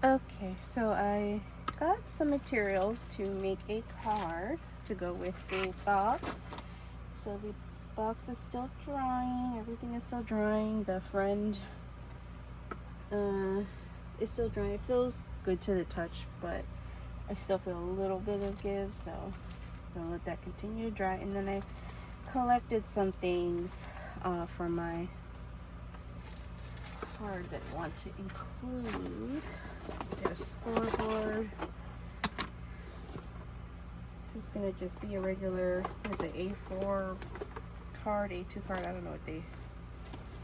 Okay, so I got some materials to make a card to go with the box. So the box is still drying, everything is still drying. The friend is still drying. It feels good to the touch, but I still feel a little bit of give, so I'm gonna let that continue to dry. And then I collected some things for my card that I want to include. So let's get a scoreboard. This is gonna just be a regular, is it A4 card, A2 card? I don't know what they.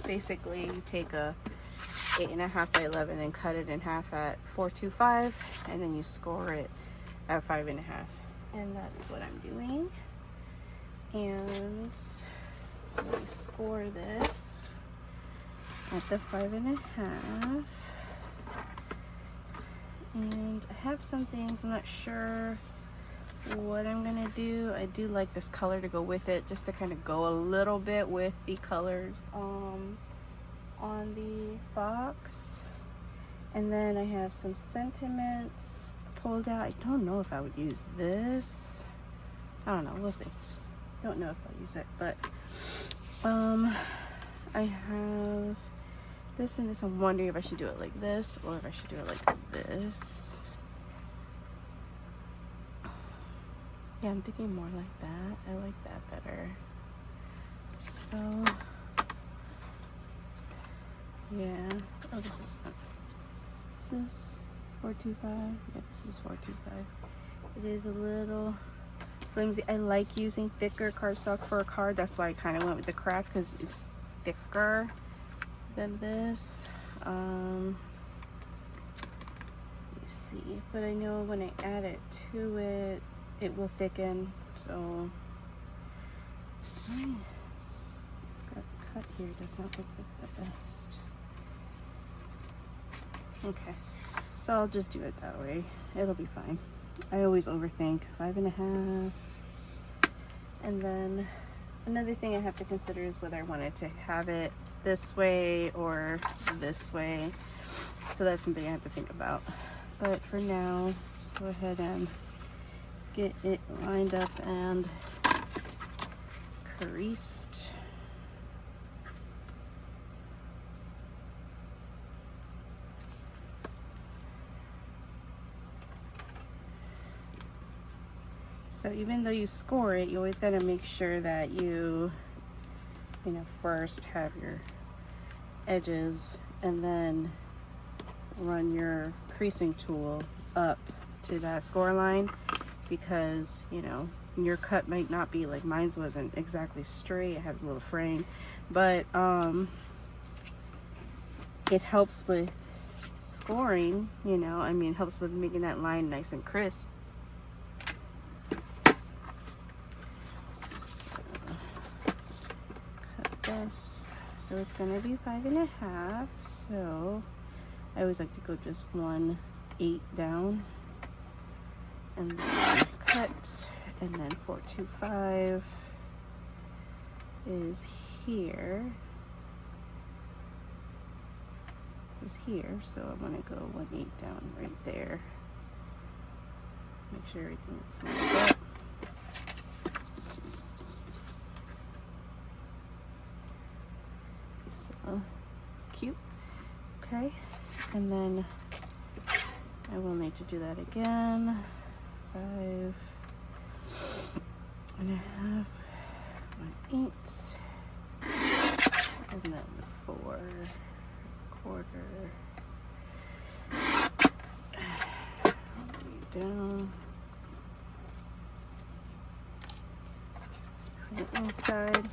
Basically, you take a 8.5 by 11 and cut it in half at 425, and then you score it at 5.5, and that's what I'm doing. And so we score this at the 5.5. And I have some things, I'm not sure what I'm gonna do. I do like this color to go with it, just to kind of go a little bit with the colors on the box. And then I have some sentiments pulled out. I don't know if I would use this. I don't know, we'll see. Don't know if I'll use it, but I have this and this. I'm wondering if I should do it like this or if I should do it like this. Yeah, I'm thinking more like that. I like that better. So, yeah. Oh, this is 425. Yeah, this is 425. It is a little flimsy. I like using thicker cardstock for a card. That's why I kind of went with the craft, because it's thicker than this. You see, but I know when I add it to it, it will thicken. So my cut here does not look like the best. Okay, so I'll just do it that way. It'll be fine. I always overthink. 5.5. And then another thing I have to consider is whether I wanted to have it this way or this way. So that's something I have to think about. But for now, just go ahead and get it lined up and creased. So even though you score it, you always got to make sure that you first have your edges and then run your creasing tool up to that score line, because your cut might not be like mine's wasn't exactly straight. It has a little frame, but it helps with scoring, it helps with making that line nice and crisp. This, so it's gonna be 5.5. So I always like to go just 1/8 down and then cut, and then 425 is here. So I'm gonna go 1/8 down right there. Make sure everything is lined up. Cute. Okay, and then I will need to do that again. 5.5, 1/8, and then 4/4 down for the inside.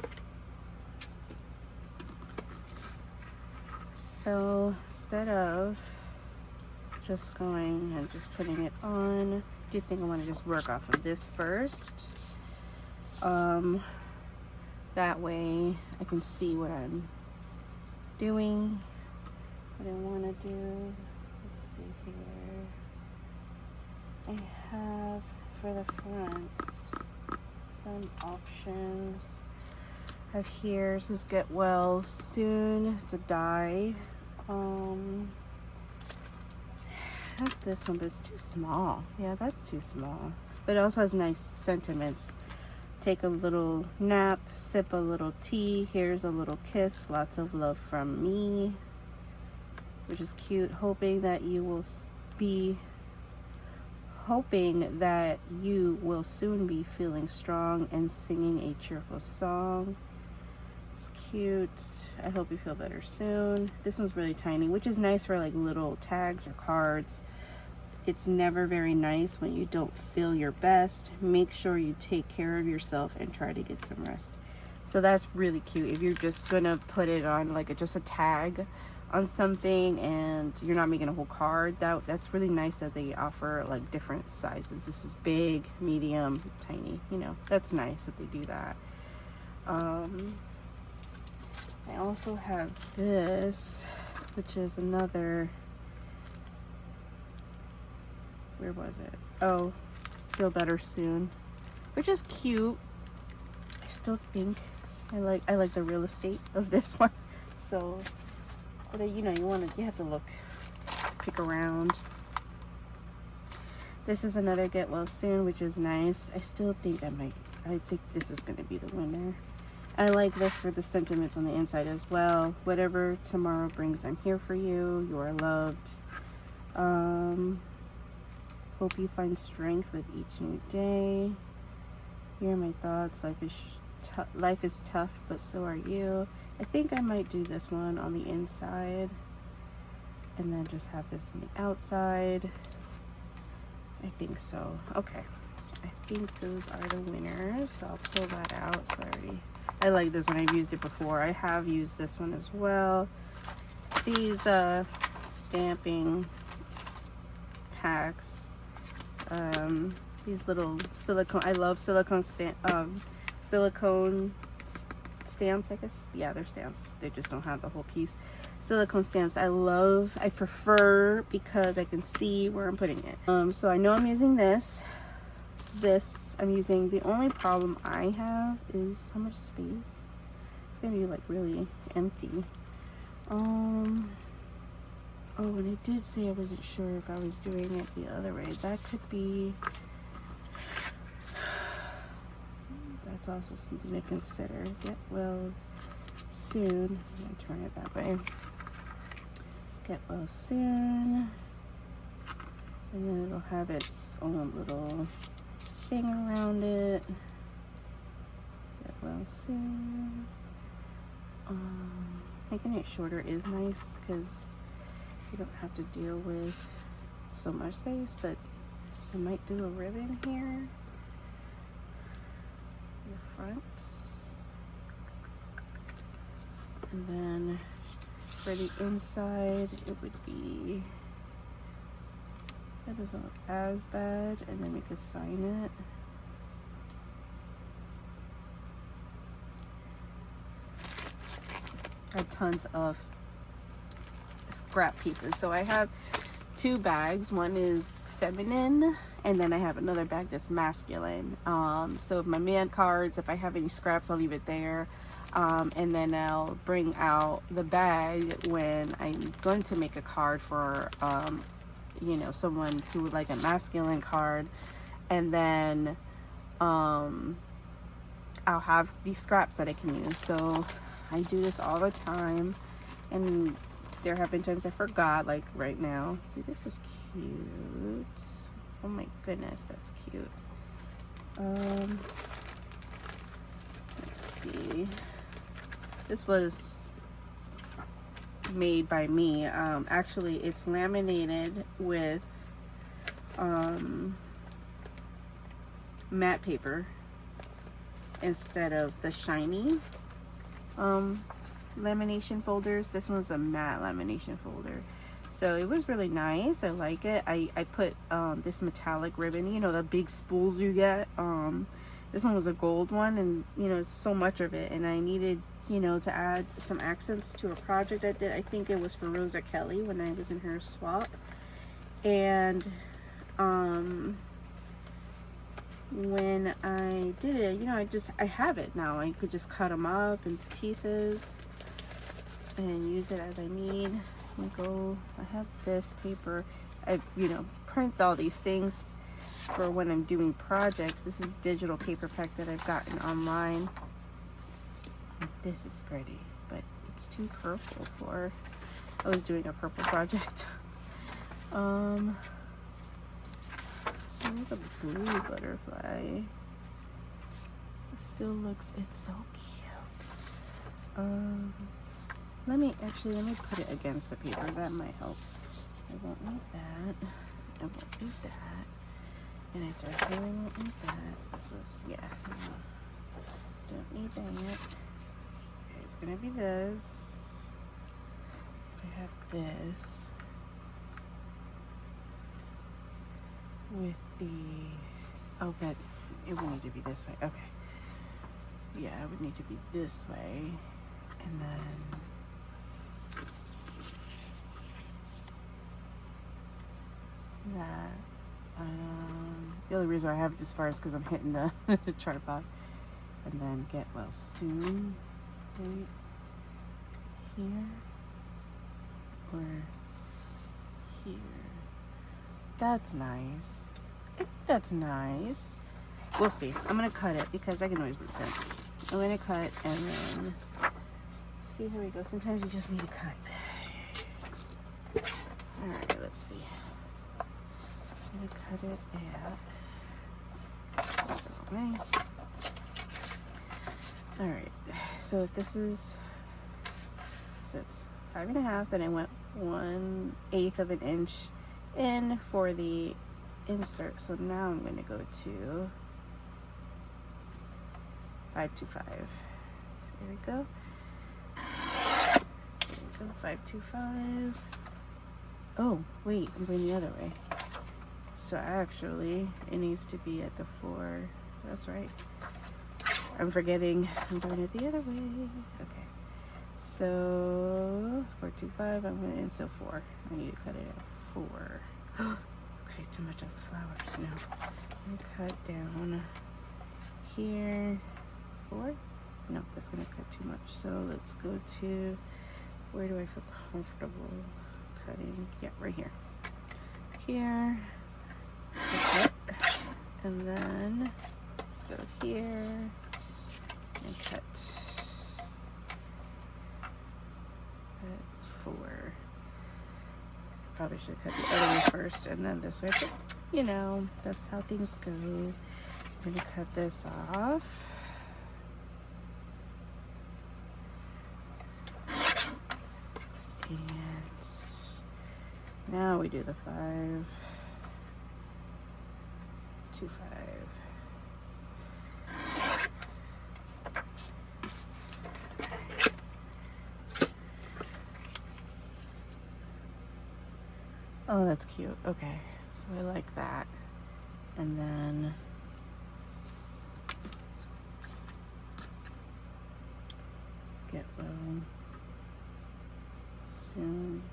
So instead of just going and just putting it on, I do think I want to just work off of this first. That way I can see what I'm doing, what I want to do. Let's see here. I have for the front some options. I have here, says get well soon. It's a dye. have this one, but it's too small. Yeah, that's too small. But it also has nice sentiments. Take a little nap, sip a little tea, here's a little kiss, lots of love from me, which is cute. Hoping that you will soon be feeling strong and singing a cheerful song. It's cute. I hope you feel better soon. This one's really tiny, which is nice for like little tags or cards. It's never very nice when you don't feel your best. Make sure you take care of yourself and try to get some rest. So that's really cute. If you're just gonna put it on like just a tag on something and you're not making a whole card, that's really nice that they offer like different sizes. This is big, medium, tiny. You know, that's nice that they do that. I also have this, which is another, where was it? Oh, feel better soon, which is cute. I still think I like the real estate of this one. So, but you know, you have to look, pick around. This is another get well soon, which is nice. I still think I think this is gonna be the winner. I like this for the sentiments on the inside as well. Whatever tomorrow brings, I'm here for you. You are loved. Hope you find strength with each new day. Here are my thoughts. Life is tough, but so are you. I think I might do this one on the inside and then just have this on the outside. I think so. Okay. I think those are the winners. So I'll pull that out. Sorry. I like this one. I've used it before. I have used this one as well. These stamping packs. These little silicone. I love silicone stamps, I guess. Yeah, they're stamps. They just don't have the whole piece. Silicone stamps. I prefer because I can see where I'm putting it. So I know I'm using this. I'm using, the only problem I have is how much space. It's gonna be like really empty. Oh, and I did say I wasn't sure if I was doing it the other way. That could be, that's also something to consider. Get well soon. I'm gonna turn it that way. Get well soon. And then it'll have its own little thing around it. Get well soon. Making it shorter is nice because you don't have to deal with so much space, but I might do a ribbon here. The front. And then for the inside, it would be, that doesn't look as bad, and then we could sign it. I have tons of scrap pieces. So I have two bags. One is feminine, and then I have another bag that's masculine. So if my man cards, if I have any scraps, I'll leave it there. And then I'll bring out the bag when I'm going to make a card for you know, someone who would like a masculine card, and then I'll have these scraps that I can use. So I do this all the time, and there have been times I forgot, like right now. See, this is cute. Oh my goodness, that's cute. Let's see. This was made by me. Actually, it's laminated with matte paper instead of the shiny lamination folders. This one's a matte lamination folder. So it was really nice. I like it. I put this metallic ribbon, you know, the big spools you get. This one was a gold one, and you know, it's so much of it, and I needed, you know, to add some accents to a project I did. I think it was for Rosa Kelly when I was in her swap. And when I did it, you know, I have it now. I could just cut them up into pieces and use it as I need. I have this paper. I, print all these things for when I'm doing projects. This is digital paper pack that I've gotten online. This is pretty, but it's too purple for, I was doing a purple project. There's a blue butterfly. It still looks, it's so cute. Let me put it against the paper. That might help. I won't need that. I won't need that. And I definitely won't need that. This was, yeah. Don't need that. Okay, it's gonna be this. I have this with the, oh, but it would need to be this way. Okay. Yeah, it would need to be this way. And then that. The only reason I have it this far is because I'm hitting the tripod. And then get well soon right here or here. That's nice. I think that's nice. We'll see. I'm gonna cut it because I can always move it. I'm gonna cut and then see how we go. Sometimes you just need to cut. Alright, let's see. I'm gonna cut it at this way. Alright, so if this is, so it's 5.5, then I went 1/8 of an inch in for the insert. So now I'm going to go to 525. There we go. There we go, 525. Oh, wait, I'm going the other way. So actually, it needs to be at the 4. That's right. I'm forgetting. I'm doing it the other way. Okay. So 425. I'm going to insert 4. I need to cut it at 4. Okay, too much of the flowers now. I'm gonna cut down here. 4? No, that's going to cut too much. So let's go to, where do I feel comfortable cutting? Yeah, right here. Here. Cut. And then let's go here and cut at 4. Probably should cut the other way first and then this way, but that's how things go. I'm gonna cut this off. And now we do the 525. Oh, that's cute. Okay, so I like that. And then get well soon.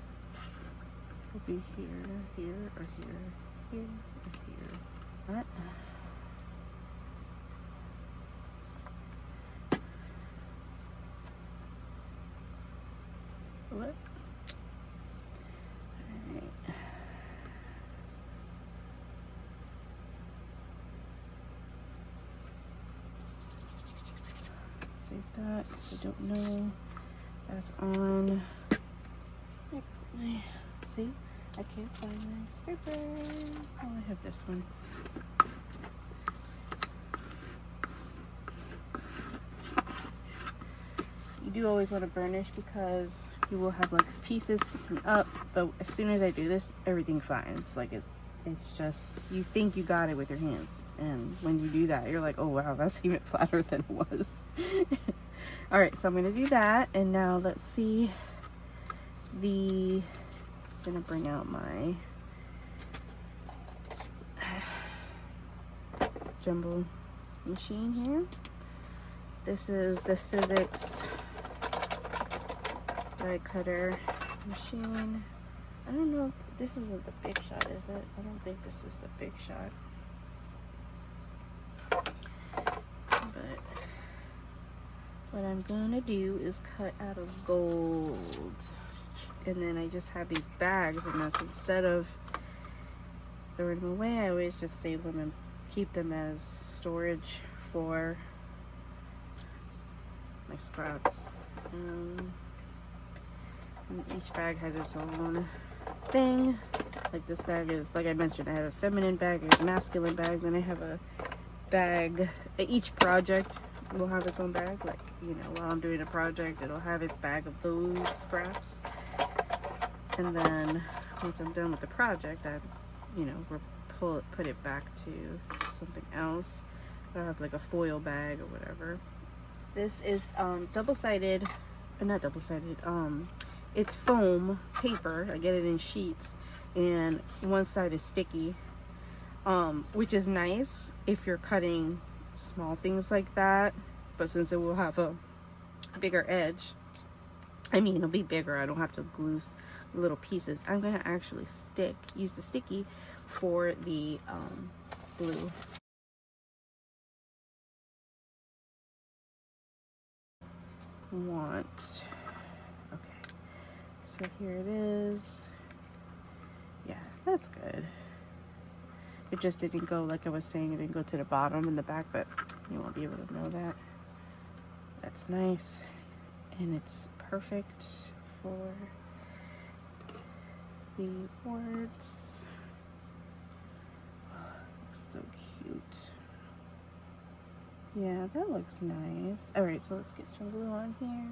Will be here, here, or here, here, or here. What? What? Alright. Save that, because I don't know. That's on. See? I can't find my scraper. Oh, I have this one. You do always want to burnish because you will have like pieces sticking up, but as soon as I do this, everything's fine. It's like it's just, you think you got it with your hands, and when you do that, you're like, oh wow, that's even flatter than it was. All right, so I'm gonna do that, and now let's see I'm gonna bring out my jumbo machine here. This is the Sizzix die cutter machine. I don't know if this isn't the Big Shot, is it? I don't think this is the Big Shot. But what I'm gonna do is cut out of gold. And then I just have these bags, and that's instead of throwing them away. I always just save them and keep them as storage for my scraps. And each bag has its own thing. Like this bag is, like I mentioned, I have a feminine bag, a masculine bag, then I have a bag. Each project will have its own bag. Like, you know, while I'm doing a project, it'll have its bag of those scraps. And then once I'm done with the project, I, you know, put it back to something else. I have like a foil bag or whatever. This is double-sided, not double-sided, it's foam paper. I get it in sheets, and one side is sticky, which is nice if you're cutting small things like that, but since it will have a bigger edge, I mean, it'll be bigger, I don't have to glue little pieces. I'm gonna actually use the sticky for the glue. Okay, so here it is. Yeah, that's good. It just didn't go, like I was saying, it didn't go to the bottom in the back, but you won't be able to know that. That's nice, and it's perfect for the boards. Oh, looks so cute. Yeah, that looks nice. All right, so let's get some glue on here.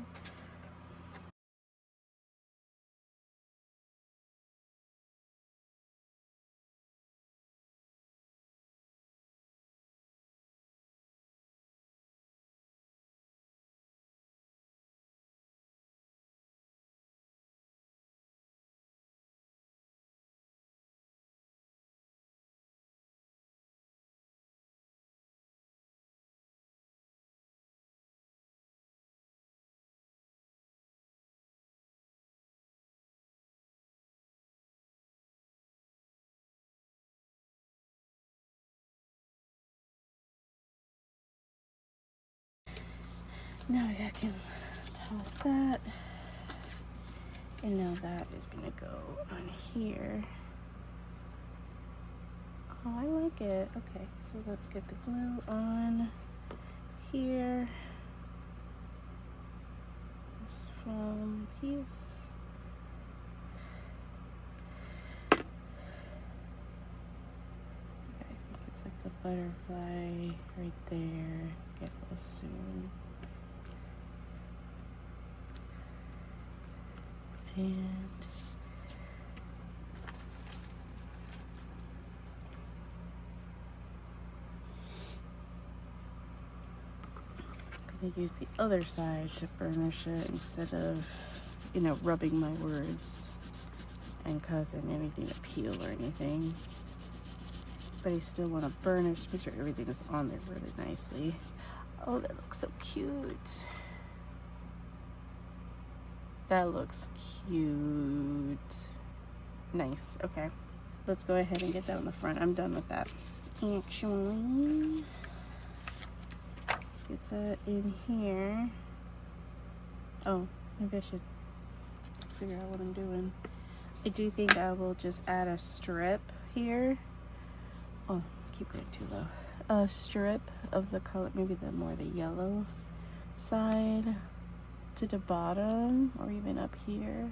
Now I can toss that, and now that is gonna go on here. Oh, I like it. Okay, so let's get the glue on here. This foam piece. Okay, I think it's like the butterfly right there. Get this soon. And I'm gonna use the other side to burnish it instead of, you know, rubbing my words and causing anything to peel or anything. But I still want to burnish, make sure everything is on there really nicely. Oh, that looks so cute. That looks cute. Nice. Okay, let's go ahead and get that on the front. I'm done with that. Actually, let's get that in here. Oh, maybe I should figure out what I'm doing. I do think I will just add a strip here. Oh, keep going too low. A strip of the color, maybe the more the yellow side to the bottom, or even up here.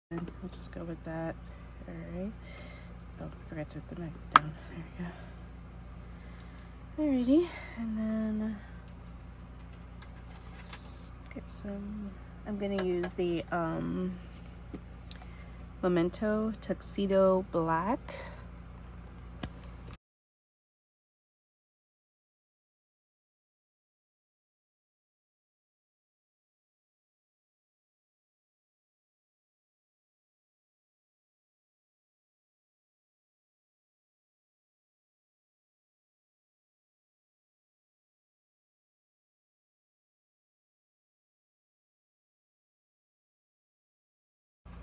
And we'll just go with that. Alright. Oh, I forgot to put the magnet down. There we go. Alrighty. And then let's get some. I'm gonna use the Memento Tuxedo Black.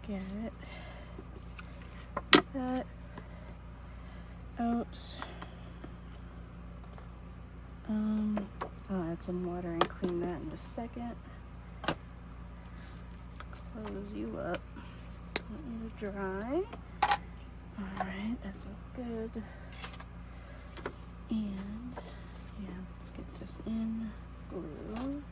Get that out. I'll add some water and clean that in a second. Close you up. Want you to dry. Alright, that's all good. And yeah, let's get this in glue.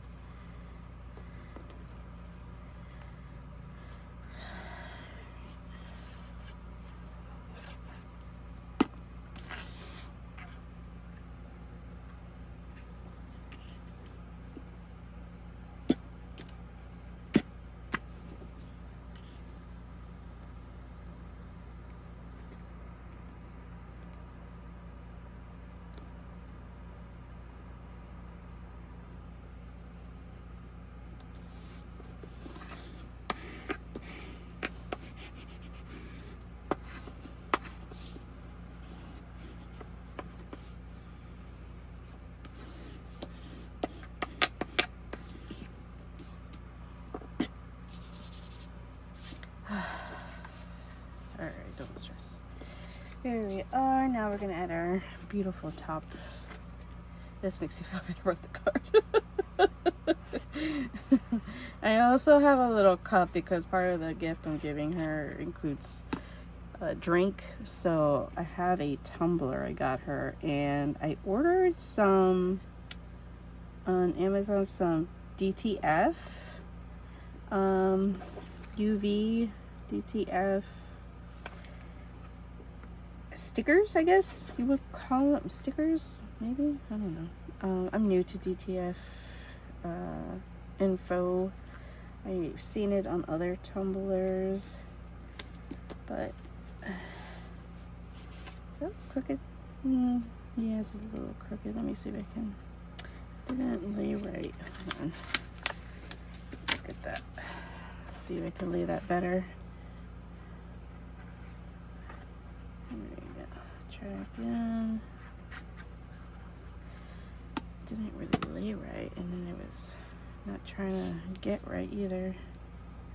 Alright, don't stress. Here we are. Now we're gonna add our beautiful top. This makes me feel better about the card. I also have a little cup because part of the gift I'm giving her includes a drink. So I have a tumbler I got her, and I ordered some on Amazon, some DTF, UV DTF stickers, I guess you would call them stickers, maybe, I don't know. I'm new to DTF info. I've seen it on other tumblers, but is that crooked? Yeah, it's a little crooked. Let me see if I can. Didn't lay right. Hold on. Let's get that. Let's see if I can lay that better. There we go. Try again. Didn't really lay right, and then it was not trying to get right either.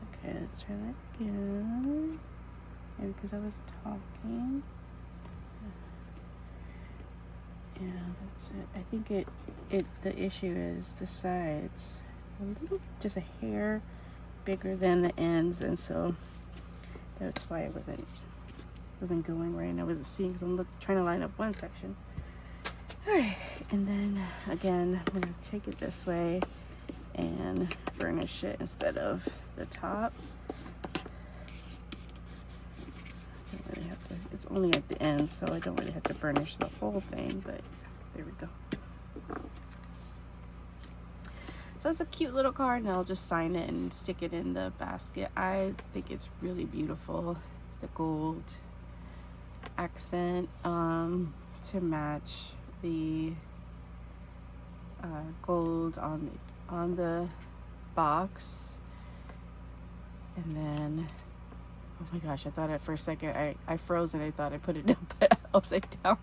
Okay, let's try that again. Maybe because I was talking. Yeah, that's it. I think the issue is the sides a little, just a hair bigger than the ends, and so that's why it wasn't going right, and I wasn't seeing because I'm trying to line up one section. All right, and then again, I'm gonna take it this way and burnish it instead of the top. Don't really have to. It's only at the end, so I don't really have to burnish the whole thing. But there we go. So it's a cute little card, and I'll just sign it and stick it in the basket. I think it's really beautiful, the gold accent to match the gold on the box. And then, oh my gosh, I thought for a second I froze and I thought I put it upside down.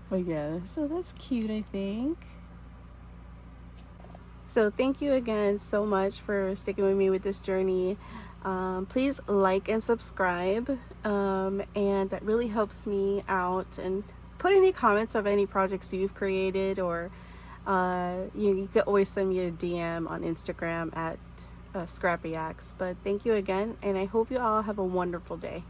But yeah, so that's cute, I think. So thank you again so much for sticking with me with this journey. Please like and subscribe, and that really helps me out. And put any comments of any projects you've created, or you could always send me a DM on Instagram at scrappyax. But thank you again, and I hope you all have a wonderful day.